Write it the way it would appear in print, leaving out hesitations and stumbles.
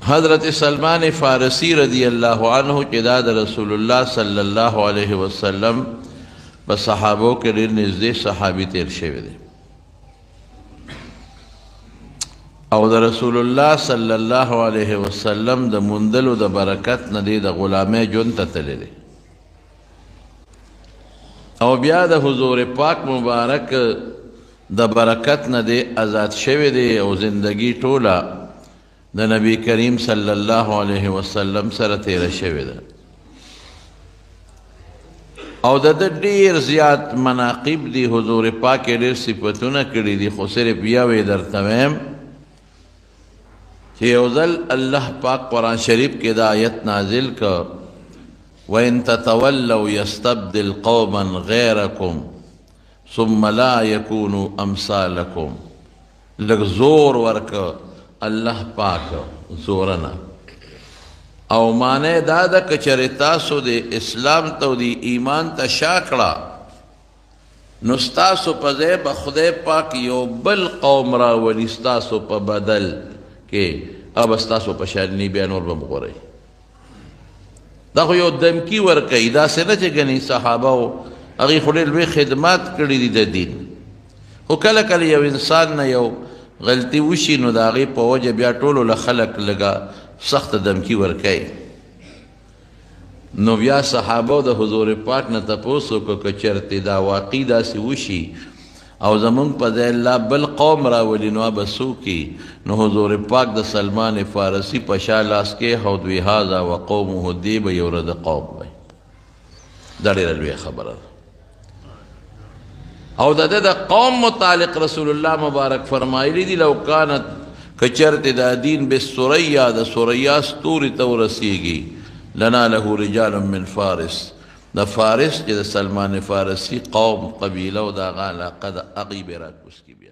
حضرت سلمان فارسی رضی اللہ عنہ چې دا د رسول الله صلی الله علیه وسلم په صحابو کې ډېر نږدې صحابي تیر شوی دی او د رسول الله صلی الله علیه وسلم د موندلو د برکت نه دی د غلامۍ ژوند ته تللی دی او بیا د حضور پاک مبارک د برکت نه دی آزاد شوی دی او زندگی ټوله د نبی کریم صلی الله علیه وسلم سره تیره شوې ده او د ډېر زیات مناقب دي حضور پاک ډېر صفتونه کړي دي خو صرف یوې درته وایم چې یو ځل الله پاک قرآن شریف کې دا آیت نازل کړ وَإِن تَتَوَلَّوْا يَسْتَبْدِلْ قَوْمًا غَيْرَكُمْ ثُمَّ لَا يَكُونُوا أَمْثَالَكُمْ لږ زور ورکړه الله پاک زورنا او معنی دا ده که چېرې تاسو د اسلام ته او د ایمان ته شا کړه نو ستاسو په ځای به خدای پاک یو بل قوم راولي ستاسو په بدل کې او به ستاسو په شان نی بیا نور به وګورئ دا خو یو دمکي ورکوي داسې نه چې ګنې صحابه هغوی خو ډېر لوی خدمات کړي دي د دین خو کله کله یو انسان نه یو غلطی وشي نو د هغې په وجه بیا ټولو له خلک لږه سخته دمکي ورکوي نو بیا صحابو د حضور پاک نه تپوس وکړو که چېرته دا واقعي داسې وشي او زمونږ په ځای الله بل قوم راولي نو به څوک نو حضور پاک د سلمان فارسي په شا لاس کې هودوي هذا وقومه دی به یو رد قوم وی دا ډېره لویه خبره ده او د قوم متعلق رسول الله مبارک فرمایلی دی لو کانت کچرت دا دین بالثریا د ثریا ستوري ته ورسیږي لناله رجال من فارس د فارس چې د سلمان فارسی قوم قبیله او د هغه علاقه د هغوی به راکوز کړي بیا